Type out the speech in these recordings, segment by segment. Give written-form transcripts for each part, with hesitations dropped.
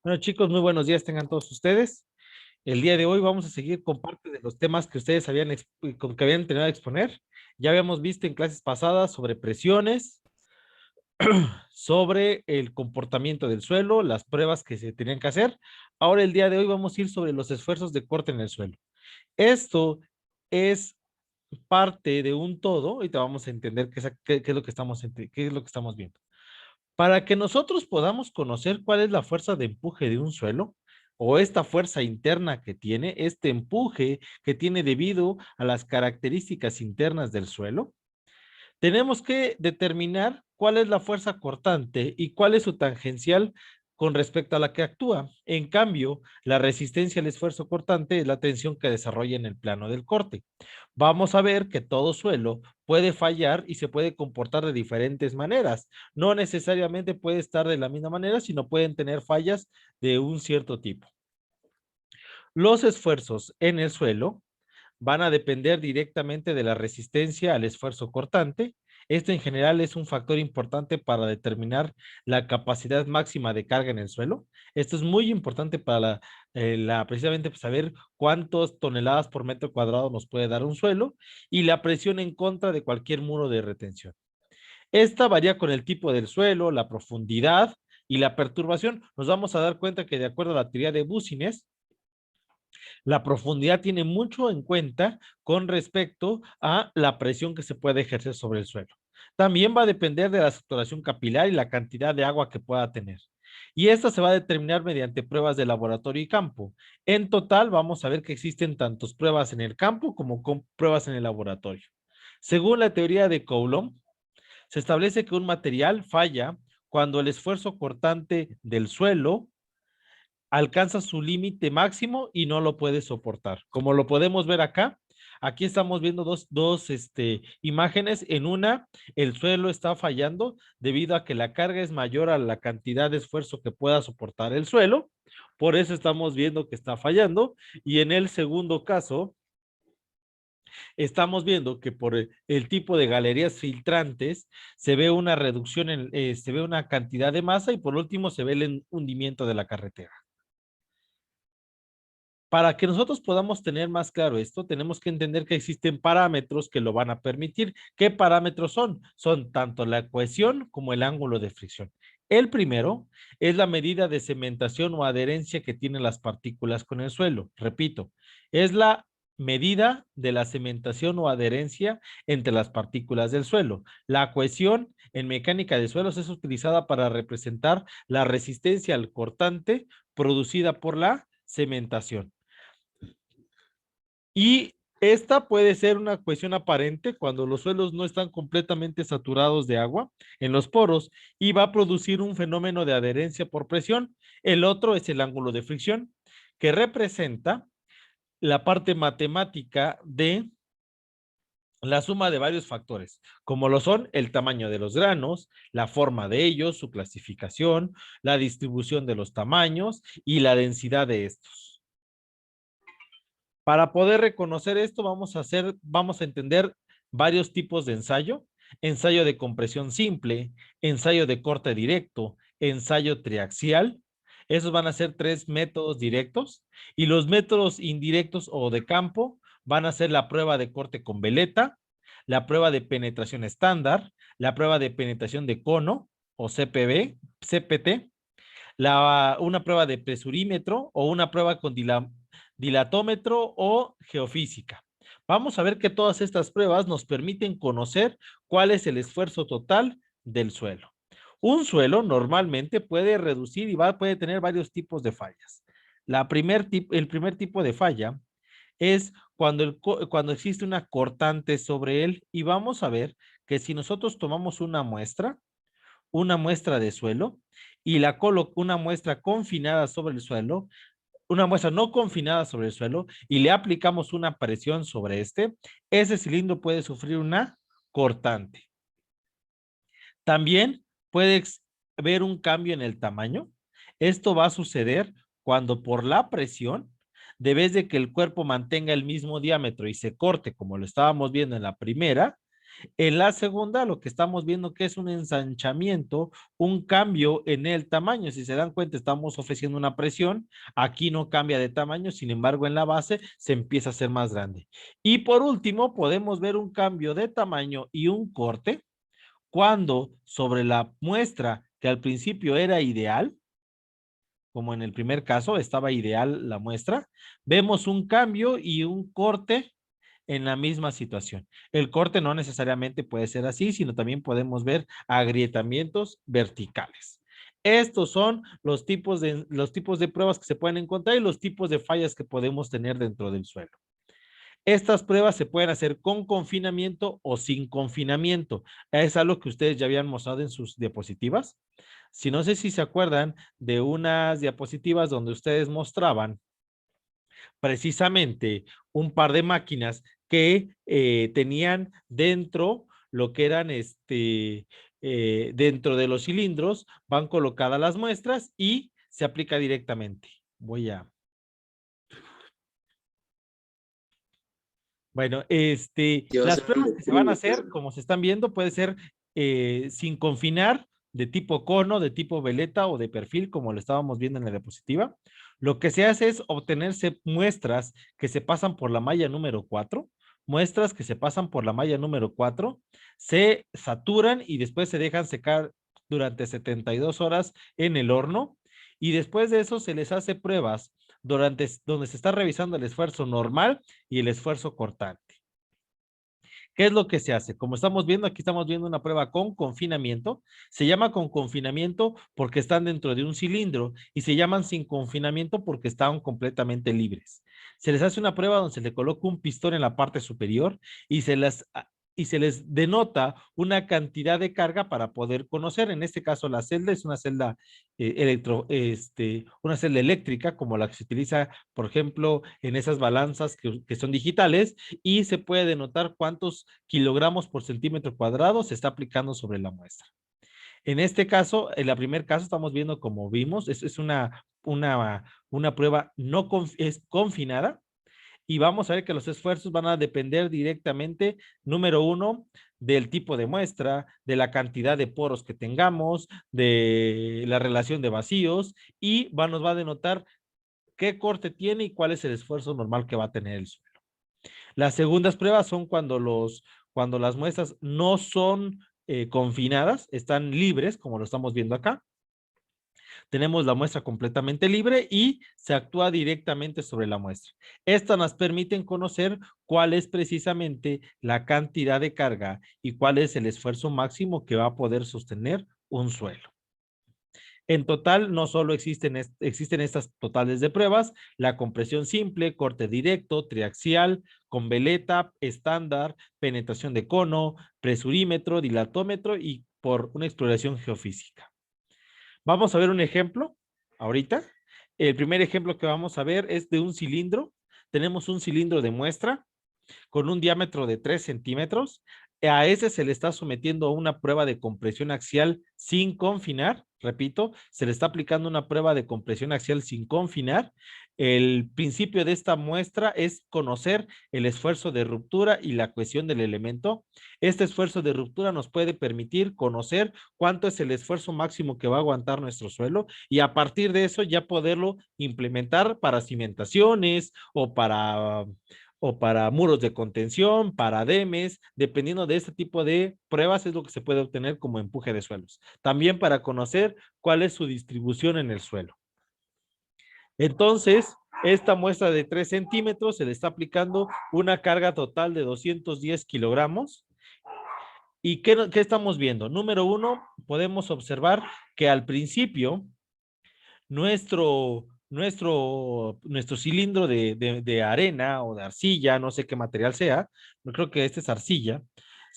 Bueno, chicos, muy buenos días tengan todos ustedes. El día de hoy vamos a seguir con parte de los temas que ustedes que habían tenido a exponer. Ya habíamos visto en clases pasadas sobre presiones, sobre el comportamiento del suelo, las pruebas que se tenían que hacer. Ahora el día de hoy vamos a ir sobre los esfuerzos de corte en el suelo. Esto es parte de un todo y te vamos a entender qué es lo que qué es lo que estamos viendo. Para que nosotros podamos conocer cuál es la fuerza de empuje de un suelo o esta fuerza interna que tiene, este empuje que tiene debido a las características internas del suelo, tenemos que determinar cuál es la fuerza cortante y cuál es su tangencial con respecto a la que actúa. En cambio, la resistencia al esfuerzo cortante es la tensión que desarrolla en el plano del corte. Vamos a ver que todo suelo puede fallar y se puede comportar de diferentes maneras. No necesariamente puede estar de la misma manera, sino pueden tener fallas de un cierto tipo. Los esfuerzos en el suelo van a depender directamente de la resistencia al esfuerzo cortante. Esto en general es un factor importante para determinar la capacidad máxima de carga en el suelo. Esto es muy importante para precisamente saber cuántas toneladas por metro cuadrado nos puede dar un suelo y la presión en contra de cualquier muro de retención. Esta varía con el tipo del suelo, la profundidad y la perturbación. Nos vamos a dar cuenta que de acuerdo a la teoría de Búsines, la profundidad tiene mucho en cuenta con respecto a la presión que se puede ejercer sobre el suelo. También va a depender de la saturación capilar y la cantidad de agua que pueda tener. Y esta se va a determinar mediante pruebas de laboratorio y campo. En total, vamos a ver que existen tantas pruebas en el campo como pruebas en el laboratorio. Según la teoría de Coulomb, se establece que un material falla cuando el esfuerzo cortante del suelo alcanza su límite máximo y no lo puede soportar. Como lo podemos ver acá, aquí estamos viendo dos imágenes. En una, el suelo está fallando debido a que la carga es mayor a la cantidad de esfuerzo que pueda soportar el suelo. Por eso estamos viendo que está fallando. Y en el segundo caso, estamos viendo que por el tipo de galerías filtrantes se ve una reducción, se ve una cantidad de masa y por último se ve el hundimiento de la carretera. Para que nosotros podamos tener más claro esto, tenemos que entender que existen parámetros que lo van a permitir. ¿Qué parámetros son? Son tanto la cohesión como el ángulo de fricción. El primero es la medida de cementación o adherencia que tienen las partículas con el suelo. Repito, es la medida de la cementación o adherencia entre las partículas del suelo. La cohesión en mecánica de suelos es utilizada para representar la resistencia al cortante producida por la cementación. Y esta puede ser una cuestión aparente cuando los suelos no están completamente saturados de agua en los poros y va a producir un fenómeno de adherencia por presión. El otro es el ángulo de fricción, que representa la parte matemática de la suma de varios factores, como lo son el tamaño de los granos, la forma de ellos, su clasificación, la distribución de los tamaños y la densidad de estos. Para poder reconocer esto, vamos a entender varios tipos de ensayo: ensayo de compresión simple, ensayo de corte directo, ensayo triaxial. Esos van a ser tres métodos directos y los métodos indirectos o de campo van a ser la prueba de corte con veleta, la prueba de penetración estándar, la prueba de penetración de cono o CPT, una prueba de presurímetro o una prueba con dilatómetro o geofísica. Vamos a ver que todas estas pruebas nos permiten conocer cuál es el esfuerzo total del suelo. Un suelo normalmente puede reducir y puede tener varios tipos de fallas. El primer tipo de falla es cuando existe una cortante sobre él, y vamos a ver que si nosotros tomamos una muestra de suelo y una muestra confinada sobre el suelo, una muestra no confinada sobre el suelo y le aplicamos una presión sobre ese cilindro puede sufrir una cortante. También puede ver un cambio en el tamaño. Esto va a suceder cuando por la presión, de vez de que el cuerpo mantenga el mismo diámetro y se corte, como lo estábamos viendo en la primera, En la segunda, lo que estamos viendo que es un ensanchamiento, un cambio en el tamaño. Si se dan cuenta, estamos ofreciendo una presión. Aquí no cambia de tamaño, sin embargo, en la base se empieza a hacer más grande. Y por último, podemos ver un cambio de tamaño y un corte cuando sobre la muestra que al principio era ideal, como en el primer caso estaba ideal la muestra, vemos un cambio y un corte en la misma situación. El corte no necesariamente puede ser así, sino también podemos ver agrietamientos verticales. Estos son los tipos de pruebas que se pueden encontrar y los tipos de fallas que podemos tener dentro del suelo. Estas pruebas se pueden hacer con confinamiento o sin confinamiento. Es algo que ustedes ya habían mostrado en sus diapositivas. Si no sé si se acuerdan de unas diapositivas donde ustedes mostraban precisamente un par de máquinas que tenían dentro lo que eran dentro de los cilindros, van colocadas las muestras y se aplica directamente. Bueno, Yo las soy pruebas que se van a electricista. hacer, como se están viendo, puede ser sin confinar, de tipo cono, de tipo veleta o de perfil, como lo estábamos viendo en la diapositiva. Lo que se hace es obtenerse muestras que se pasan por la malla número 4, muestras que se pasan por la malla número 4, se saturan y después se dejan secar durante 72 horas en el horno y después de eso se les hace pruebas donde se está revisando el esfuerzo normal y el esfuerzo cortante. ¿Qué es lo que se hace? Como estamos viendo, aquí estamos viendo una prueba con confinamiento. Se llama con confinamiento porque están dentro de un cilindro y se llaman sin confinamiento porque están completamente libres. Se les hace una prueba donde se le coloca un pistón en la parte superior y se les denota una cantidad de carga para poder conocer. En este caso, la celda es una celda una celda eléctrica, como la que se utiliza, por ejemplo, en esas balanzas que son digitales, y se puede denotar cuántos kilogramos por centímetro cuadrado se está aplicando sobre la muestra. En este caso, en el primer caso, estamos viendo como vimos, es una prueba no es confinada, y vamos a ver que los esfuerzos van a depender directamente, número uno, del tipo de muestra, de la cantidad de poros que tengamos, de la relación de vacíos, y nos va a denotar qué corte tiene y cuál es el esfuerzo normal que va a tener el suelo. Las segundas pruebas son cuando las muestras no son confinadas, están libres, como lo estamos viendo acá. Tenemos la muestra completamente libre y se actúa directamente sobre la muestra. Estas nos permiten conocer cuál es precisamente la cantidad de carga y cuál es el esfuerzo máximo que va a poder sostener un suelo. En total, no solo existen estas totales de pruebas, la compresión simple, corte directo, triaxial, con veleta, estándar, penetración de cono, presurímetro, dilatómetro y por una exploración geofísica. Vamos a ver un ejemplo ahorita. El primer ejemplo que vamos a ver es de un cilindro. Tenemos un cilindro de muestra con un diámetro de 3 centímetros. A ese se le está sometiendo a una prueba de compresión axial sin confinar. Repito, se le está aplicando una prueba de compresión axial sin confinar. El principio de esta muestra es conocer el esfuerzo de ruptura y la cohesión del elemento. Este esfuerzo de ruptura nos puede permitir conocer cuánto es el esfuerzo máximo que va a aguantar nuestro suelo y a partir de eso ya poderlo implementar para cimentaciones o para muros de contención, para demes, dependiendo de este tipo de pruebas es lo que se puede obtener como empuje de suelos. También para conocer cuál es su distribución en el suelo. Entonces, esta muestra de 3 centímetros se le está aplicando una carga total de 210 kilogramos. ¿Y qué estamos viendo? Número uno, podemos observar que al principio nuestro cilindro de arena o de arcilla, no sé qué material sea, no creo que este es arcilla,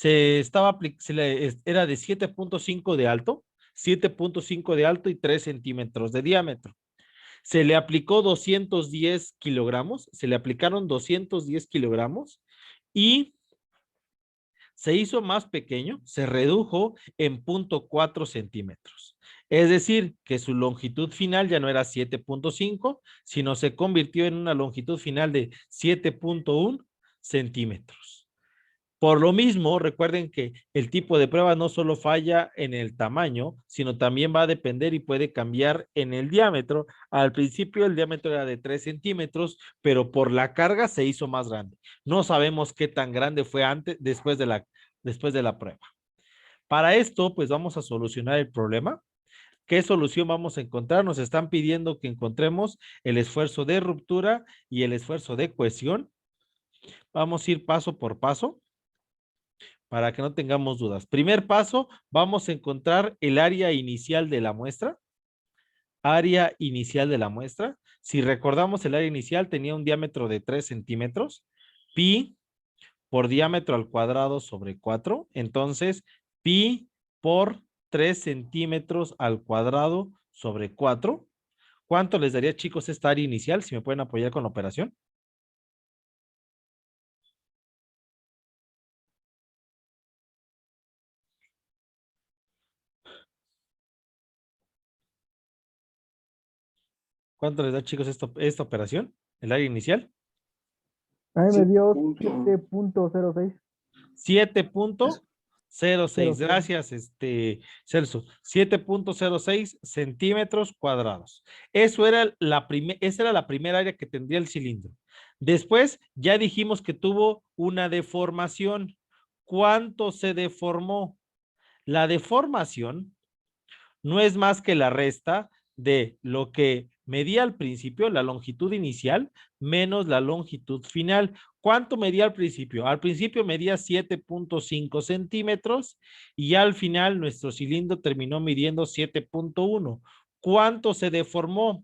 era de 7.5 de alto, 7.5 de alto y 3 centímetros de diámetro. Se le aplicó 210 kilogramos, se le aplicaron 210 kilogramos y se hizo más pequeño, se redujo en 0.4 centímetros. Es decir, que su longitud final ya no era 7.5, sino se convirtió en una longitud final de 7.1 centímetros. Por lo mismo, recuerden que el tipo de prueba no solo falla en el tamaño, sino también va a depender y puede cambiar en el diámetro. Al principio el diámetro era de 3 centímetros, pero por la carga se hizo más grande. No sabemos qué tan grande fue antes, después de la prueba. Para esto, pues vamos a solucionar el problema. ¿Qué solución vamos a encontrar? Nos están pidiendo que encontremos el esfuerzo de ruptura y el esfuerzo de cohesión. Vamos a ir paso por paso para que no tengamos dudas. Primer paso, vamos a encontrar el área inicial de la muestra. Área inicial de la muestra. Si recordamos, el área inicial tenía un diámetro de 3 centímetros. Pi por diámetro al cuadrado sobre 4. Entonces, pi por 3 centímetros al cuadrado sobre 4. ¿Cuánto les daría, chicos, esta área inicial? Si me pueden apoyar con la operación. ¿Cuánto les da, chicos, esta operación? El área inicial. A mí me dio 7.06. 7.06. Gracias, Celso. 7.06 centímetros cuadrados. Esa era la primera área que tendría el cilindro. Después ya dijimos que tuvo una deformación. ¿Cuánto se deformó? La deformación no es más que la resta de lo que medía al principio, la longitud inicial, menos la longitud final. ¿Cuánto medía al principio? Al principio medía 7.5 centímetros y al final nuestro cilindro terminó midiendo 7.1. ¿Cuánto se deformó?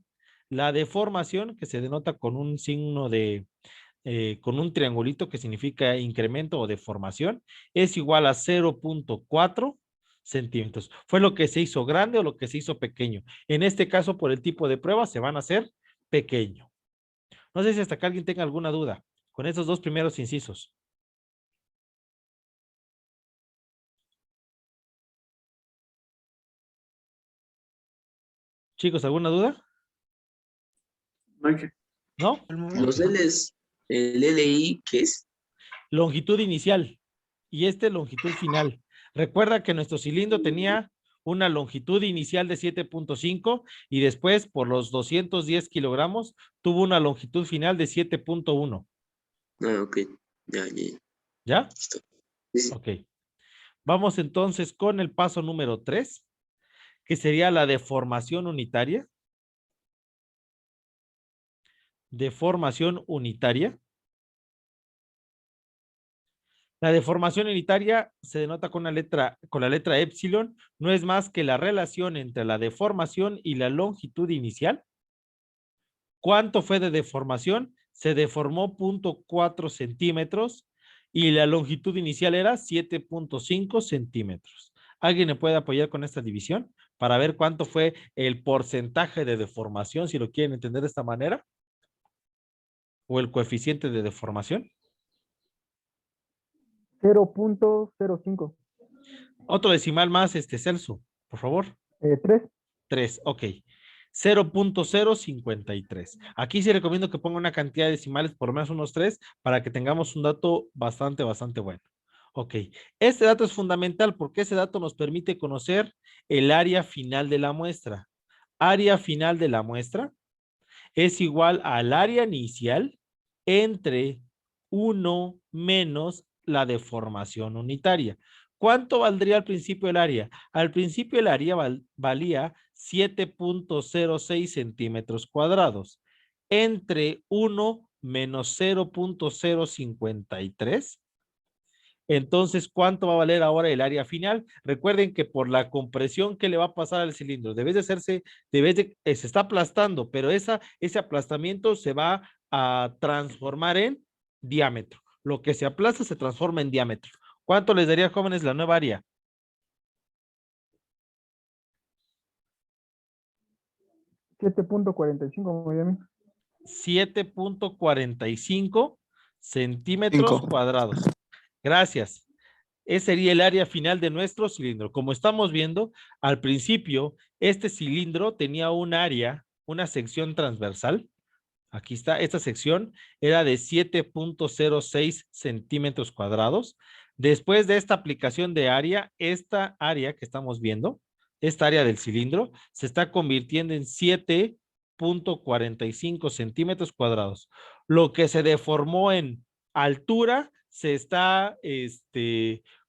La deformación, que se denota con un signo con un triangulito que significa incremento o deformación, es igual a 0.4 centímetros. ¿Fue lo que se hizo grande o lo que se hizo pequeño? En este caso, por el tipo de prueba, se van a hacer pequeño. No sé si hasta acá alguien tenga alguna duda con esos dos primeros incisos. Chicos, ¿alguna duda? ¿No? Los L's, el LI, ¿qué es? Longitud inicial y longitud final. Recuerda que nuestro cilindro tenía una longitud inicial de 7.5 y después por los 210 kilogramos tuvo una longitud final de 7.1. Ah, ok. Ya. ¿Ya? Listo. Sí. Ok. Vamos entonces con el paso número 3, que sería la deformación unitaria. Deformación unitaria. La deformación unitaria se denota con la letra epsilon, no es más que la relación entre la deformación y la longitud inicial. ¿Cuánto fue de deformación? Se deformó 0.4 centímetros y la longitud inicial era 7.5 centímetros. ¿Alguien me puede apoyar con esta división para ver cuánto fue el porcentaje de deformación, si lo quieren entender de esta manera? ¿O el coeficiente de deformación? 0.05. Otro decimal más, Celso, por favor. 3. 3, ok. 0.053. Aquí sí recomiendo que ponga una cantidad de decimales, por lo menos unos 3, para que tengamos un dato bastante bueno. Ok, este dato es fundamental porque ese dato nos permite conocer el área final de la muestra. Área final de la muestra es igual al área inicial entre 1 menos la deformación unitaria. ¿Cuánto valdría al principio el área? Al principio el área valía 7.06 centímetros cuadrados entre 1 menos 0.053. Entonces, ¿cuánto va a valer ahora el área final? Recuerden que por la compresión que le va a pasar al cilindro, se está aplastando, pero ese aplastamiento se va a transformar en diámetro. Lo que se aplasta se transforma en diámetro. ¿Cuánto les daría, jóvenes, la nueva área? 7.45, Miami. 7.45 centímetros cuadrados. Gracias. Ese sería el área final de nuestro cilindro. Como estamos viendo, al principio, este cilindro tenía un área, una sección transversal. Aquí está, esta sección era de 7.06 centímetros cuadrados. Después de esta aplicación de área, esta área que estamos viendo, esta área del cilindro, se está convirtiendo en 7.45 centímetros cuadrados. Lo que se deformó en altura se está,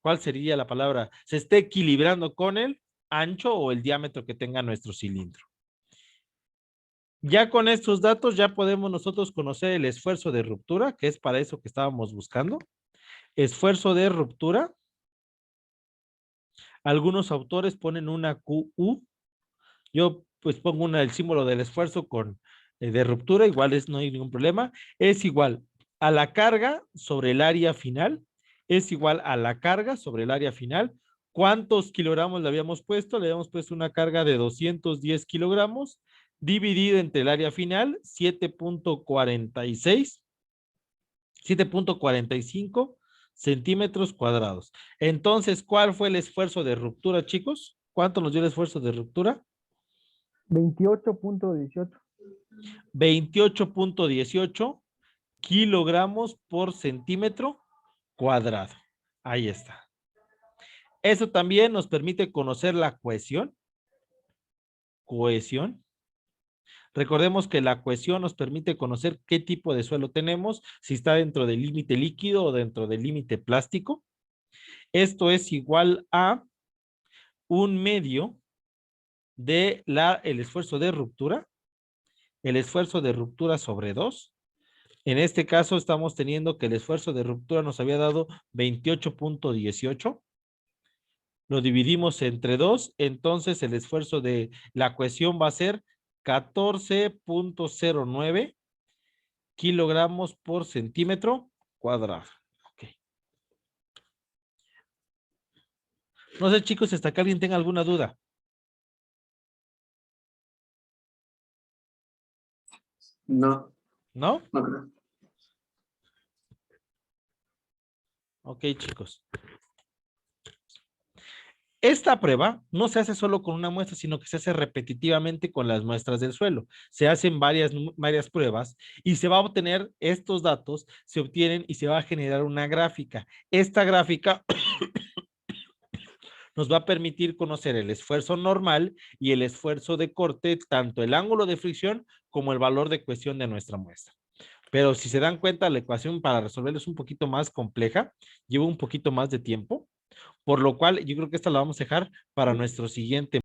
¿cuál sería la palabra? Se está equilibrando con el ancho o el diámetro que tenga nuestro cilindro. Ya con estos datos ya podemos nosotros conocer el esfuerzo de ruptura, que es para eso que estábamos buscando. Esfuerzo de ruptura. Algunos autores ponen una QU. Yo pues pongo el símbolo del esfuerzo con de ruptura, igual no hay ningún problema. Es igual a la carga sobre el área final. Es igual a la carga sobre el área final. ¿Cuántos kilogramos le habíamos puesto? Le habíamos puesto una carga de 210 kilogramos dividido entre el área final, 7.45 centímetros cuadrados. Entonces, ¿cuál fue el esfuerzo de ruptura, chicos? ¿Cuánto nos dio el esfuerzo de ruptura? 28.18. 28.18 kilogramos por centímetro cuadrado. Ahí está. Eso también nos permite conocer la cohesión. Cohesión. Recordemos que la cohesión nos permite conocer qué tipo de suelo tenemos, si está dentro del límite líquido o dentro del límite plástico. Esto es igual a un medio de el esfuerzo de ruptura. El esfuerzo de ruptura sobre 2. En este caso estamos teniendo que el esfuerzo de ruptura nos había dado 28.18. Lo dividimos entre 2, entonces el esfuerzo de la cohesión va a ser 14.09 kilogramos por centímetro cuadrado. Okay. No sé, chicos, hasta que alguien tenga alguna duda. No. ¿No? No. Ok, chicos. Esta prueba no se hace solo con una muestra, sino que se hace repetitivamente con las muestras del suelo. Se hacen varias pruebas y se va a obtener estos datos, se obtienen y se va a generar una gráfica. Esta gráfica nos va a permitir conocer el esfuerzo normal y el esfuerzo de corte, tanto el ángulo de fricción como el valor de cohesión de nuestra muestra. Pero si se dan cuenta, la ecuación para resolverlo es un poquito más compleja, lleva un poquito más de tiempo, por lo cual yo creo que esta la vamos a dejar para nuestro siguiente